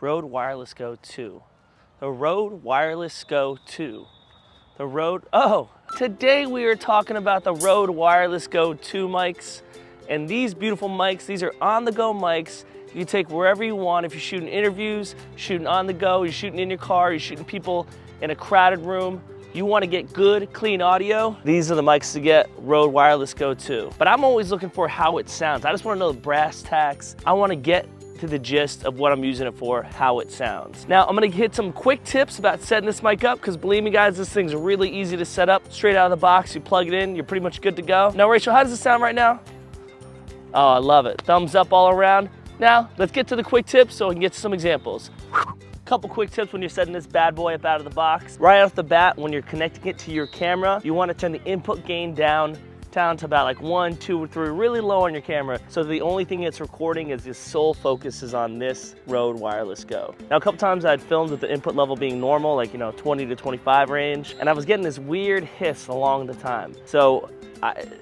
Rode Wireless Go 2. The Rode Wireless Go 2. The Rode, oh, today we are talking about the Rode Wireless Go 2 mics. And these beautiful mics, these are on-the-go mics. You can take wherever you want. If you're shooting interviews, shooting on the go, you're shooting in your car, you're shooting people in a crowded room, you want to get good, clean audio, these are the mics to get, Rode Wireless Go 2. But I'm always looking for how it sounds. I just want to know the brass tacks. I want to get to the gist of what I'm using it for, how it sounds. Now, I'm gonna hit some quick tips about setting this mic up, because believe me guys, this thing's really easy to set up. Straight out of the box, you plug it in, you're pretty much good to go. Now, Rachel, how does it sound right now? Oh, I love it. Thumbs up all around. Now, let's get to the quick tips so we can get to some examples. Couple quick tips when you're setting this bad boy up out of the box. Right off the bat, when you're connecting it to your camera, you wanna turn the input gain down to about like 1, 2, or 3, really low on your camera. So the only thing it's recording is the sole focus is on this Rode Wireless Go. Now, a couple times I'd filmed with the input level being normal, like, 20 to 25 range, and I was getting this weird hiss along the time. So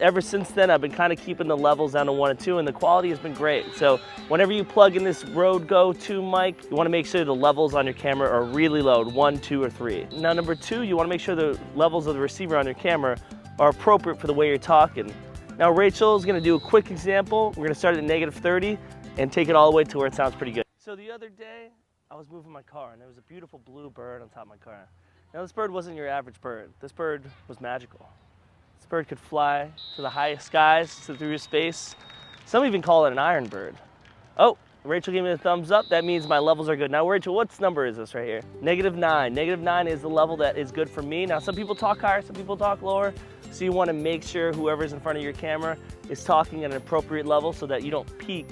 ever since then, I've been kind of keeping the levels down to 1 and 2, and the quality has been great. So whenever you plug in this Rode Go 2 mic, you want to make sure the levels on your camera are really low, 1, 2, or 3. Now, number 2, you want to make sure the levels of the receiver on your camera are appropriate for the way you're talking. Now, Rachel's gonna do a quick example. We're gonna start at -30 and take it all the way to where it sounds pretty good. So the other day, I was moving my car and there was a beautiful blue bird on top of my car. Now, this bird wasn't your average bird. This bird was magical. This bird could fly to the highest skies, through space. Some even call it an iron bird. Oh, Rachel gave me a thumbs up. That means my levels are good. Now, Rachel, what number is this right here? -9. -9 is the level that is good for me. Now, some people talk higher, some people talk lower. So you want to make sure whoever's in front of your camera is talking at an appropriate level so that you don't peak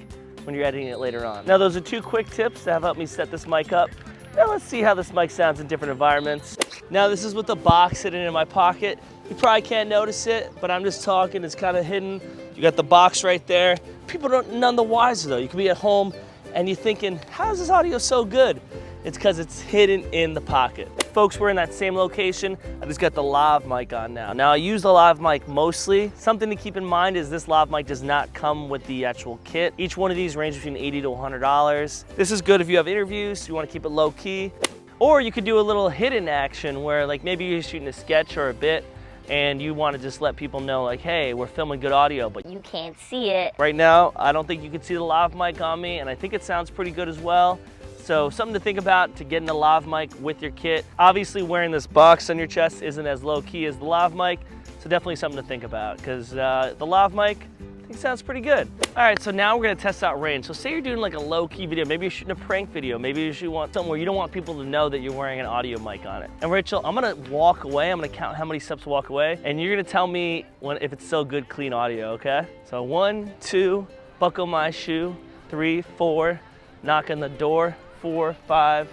when you're editing it later on. Now, those are 2 quick tips that have helped me set this mic up. Now, let's see how this mic sounds in different environments. Now, this is with the box sitting in my pocket. You probably can't notice it, but I'm just talking. It's kind of hidden. You got the box right there. People don't none the wiser though. You could be at home and you're thinking, how is this audio so good? It's because it's hidden in the pocket. Folks, we're in that same location. I just got the lav mic on now. Now, I use the lav mic mostly. Something to keep in mind is this lav mic does not come with the actual kit. Each one of these ranges between $80 to $100. This is good if you have interviews, you want to keep it low key. Or you could do a little hidden action where like maybe you're shooting a sketch or a bit and you want to just let people know like, hey, we're filming good audio, but you can't see it. Right now, I don't think you can see the lav mic on me, and I think it sounds pretty good as well. So something to think about to getting a lav mic with your kit. Obviously, wearing this box on your chest isn't as low key as the lav mic, so definitely something to think about, because the lav mic, I think sounds pretty good. All right, so now we're gonna test out range. So say you're doing like a low key video, maybe you're shooting a prank video, maybe you want something where you don't want people to know that you're wearing an audio mic on it. And Rachel, I'm gonna walk away, I'm gonna count how many steps to walk away, and you're gonna tell me if it's still good, clean audio, okay? So 1, 2, buckle my shoe, 3, 4, knock on the door, 4, 5,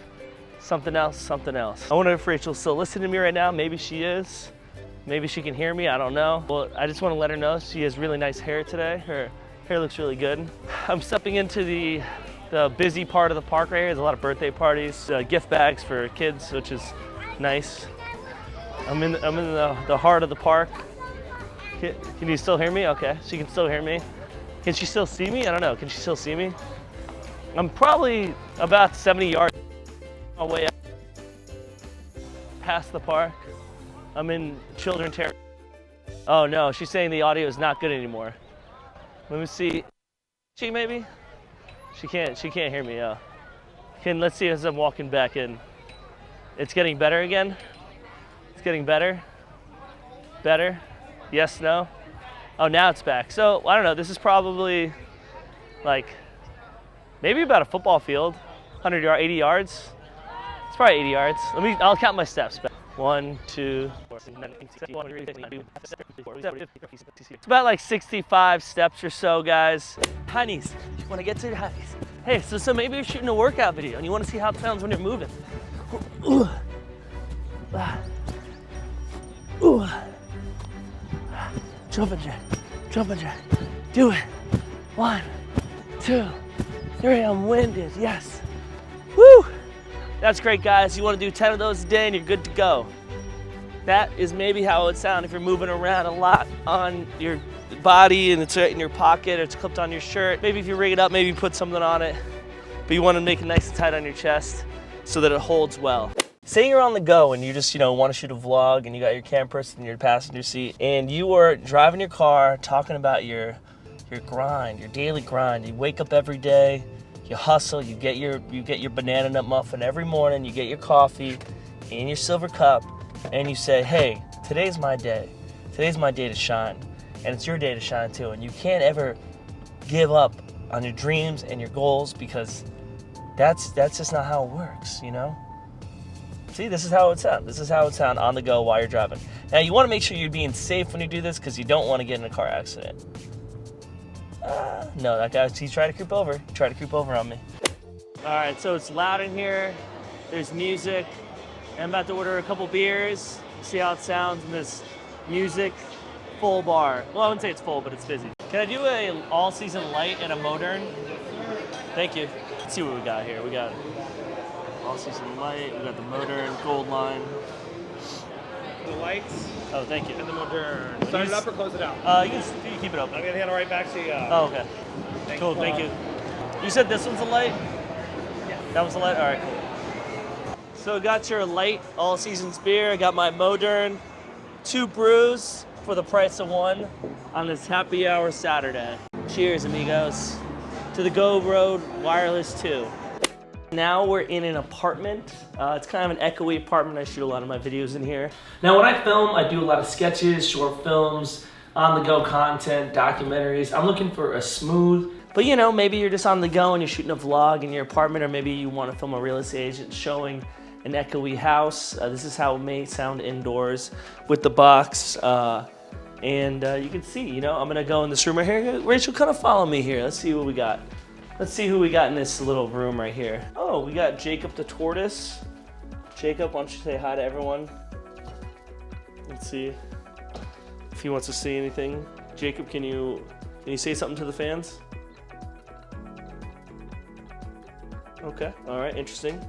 something else, something else. I wonder if Rachel's still listening to me right now. Maybe she is. Maybe she can hear me, I don't know. Well, I just want to let her know she has really nice hair today. Her hair looks really good. I'm stepping into the busy part of the park right here. There's a lot of birthday parties, gift bags for kids, which is nice. I'm in the heart of the park. Can you still hear me? Okay, she can still hear me. Can she still see me? I don't know, can she still see me? I'm probably about 70 yards away past the park. I'm in children territory. Oh no, she's saying the audio is not good anymore. Let me see. She maybe? She can't hear me. Let's see as I'm walking back in. It's getting better again. It's getting better. Better. Yes, no. Oh, now it's back. So I don't know. This is probably like maybe about a football field, 100 yards, 80 yards. It's probably 80 yards. I'll count my steps. 1, 2, 4, 6, 7, 8, it's about like 65 steps or so, guys. Honeys, you want to get to your honeys. Hey, so maybe you're shooting a workout video and you want to see how it sounds when you're moving. Ooh. Ooh. Jumping jack. Do it. 1, 2, 3. I'm winded. Yes. Woo. That's great, guys. You want to do 10 of those a day and you're good to go. That is maybe how it would sound if you're moving around a lot on your body and it's right in your pocket or it's clipped on your shirt. Maybe if you rig it up, maybe put something on it. but you want to make it nice and tight on your chest so that it holds well. Say you're on the go and you just, want to shoot a vlog and you got your camera person in your passenger seat and you are driving your car talking about your grind, your daily grind. You wake up every day, you hustle, you get your banana nut muffin every morning, you get your coffee in your silver cup, and you say, hey, today's my day. Today's my day to shine. And it's your day to shine too. And you can't ever give up on your dreams and your goals because that's just not how it works, See, this is how it sounds. This is how it sounds on the go while you're driving. Now, you want to make sure you're being safe when you do this because you don't want to get in a car accident. No, that guy, he's trying to creep over. He tried to creep over on me. All right, so it's loud in here. There's music. I'm about to order a couple beers, see how it sounds in this music full bar. Well, I wouldn't say it's full, but it's busy. Can I do a all-season light and a modern? Thank you. Let's see what we got here. We got all-season light. We got the modern gold line. The lights. Oh, thank you. And the modern. Start it up or close it out? You can keep it open. I'm gonna hand it right back to you. Oh, okay. Cool, thank you. You said this one's a light? Yeah. That one's a light? All right, cool. So I got your light all seasons beer. I got my modern, 2 brews for the price of 1 on this happy hour Saturday. Cheers, amigos, to the Go Road Wireless 2. Now we're in an apartment. It's kind of an echoey apartment. I shoot a lot of my videos in here. Now when I film, I do a lot of sketches, short films, on-the-go content, documentaries. I'm looking for a smooth, but maybe you're just on the go and you're shooting a vlog in your apartment, or maybe you want to film a real estate agent showing an echoey house. This is how it may sound indoors with the box. And you can see, I'm gonna go in this room right here. Rachel, kind of follow me here. Let's see what we got. Let's see who we got in this little room right here. Oh, we got Jacob the tortoise. Jacob, why don't you say hi to everyone? Let's see if he wants to say anything. Jacob, can you say something to the fans? Okay, all right, interesting.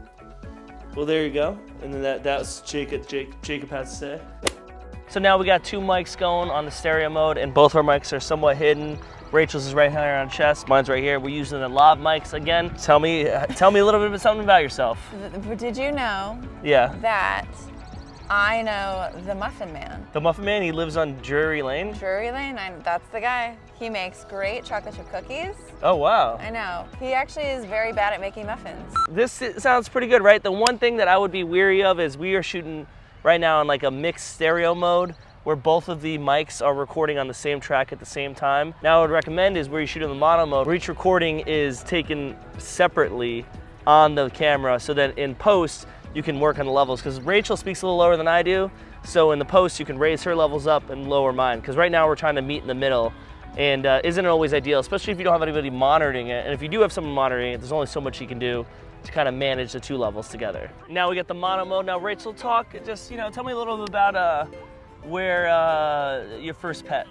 Well, there you go. And then that's Jacob has to say. So now we got 2 mics going on the stereo mode, and both our mics are somewhat hidden. Rachel's is right here on chest, mine's right here. We're using the lav mics again. Tell me a little bit of something about yourself. Did you know that I know the Muffin Man? The Muffin Man, he lives on Drury Lane? Drury Lane, that's the guy. He makes great chocolate chip cookies. Oh, wow. I know. He actually is very bad at making muffins. This sounds pretty good, right? The one thing that I would be weary of is we are shooting right now in like a mixed stereo mode where both of the mics are recording on the same track at the same time. Now, what I would recommend is where you shoot in the mono mode, where each recording is taken separately on the camera so that in post, you can work on the levels. Because Rachel speaks a little lower than I do, so in the post, you can raise her levels up and lower mine. Because right now, we're trying to meet in the middle, and isn't always ideal, especially if you don't have anybody monitoring it. And if you do have someone monitoring it, there's only so much you can do to kind of manage the 2 levels together. Now we got the mono mode. Now, Rachel, tell me a little bit about where your first pet.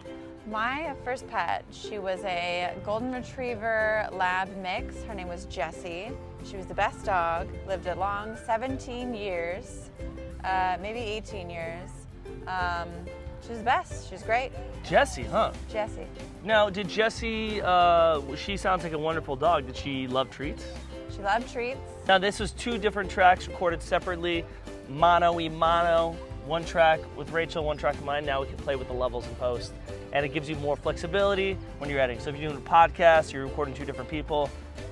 My first pet, she was a golden retriever lab mix. Her name was Jessie. She was the best dog, lived a long 17 years, maybe 18 years. She was the best, she was great. Jessie, huh? Jessie. Now, did Jessie, she sounds like a wonderful dog. Did she love treats? She loved treats. Now, this was 2 different tracks recorded separately, mono, 1 track with Rachel, 1 track of mine. Now we can play with the levels in post. And it gives you more flexibility when you're editing. So if you're doing a podcast, you're recording 2 different people,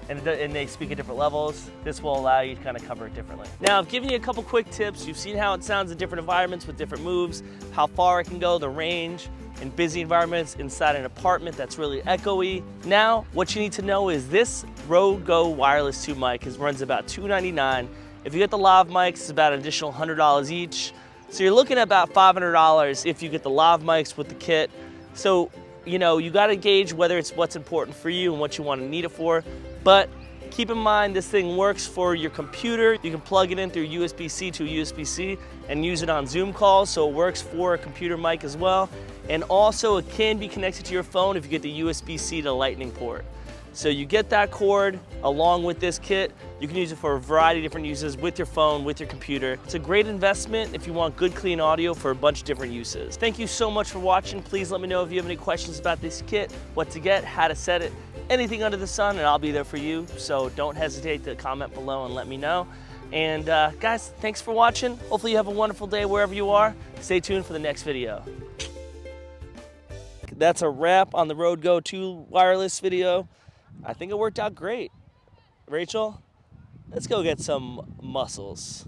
and they speak at different levels, this will allow you to kind of cover it differently. Now, I've given you a couple quick tips. You've seen how it sounds in different environments with different moves, how far it can go, the range, in busy environments, inside an apartment that's really echoey. Now, what you need to know is this Rode Go Wireless 2 mic runs about $299. If you get the lav mics, it's about an additional $100 each. So you're looking at about $500 if you get the lav mics with the kit. So, you gotta gauge whether it's what's important for you and what you wanna need it for. But keep in mind, this thing works for your computer. You can plug it in through USB-C to USB-C and use it on Zoom calls, so it works for a computer mic as well. And also, it can be connected to your phone if you get the USB-C to Lightning port. So you get that cord along with this kit. You can use it for a variety of different uses with your phone, with your computer. It's a great investment if you want good, clean audio for a bunch of different uses. Thank you so much for watching. Please let me know if you have any questions about this kit, what to get, how to set it, anything under the sun, and I'll be there for you. So don't hesitate to comment below and let me know. And guys, thanks for watching. Hopefully you have a wonderful day wherever you are. Stay tuned for the next video. That's a wrap on the Rode Go 2 wireless video. I think it worked out great. Rachel, let's go get some muscles.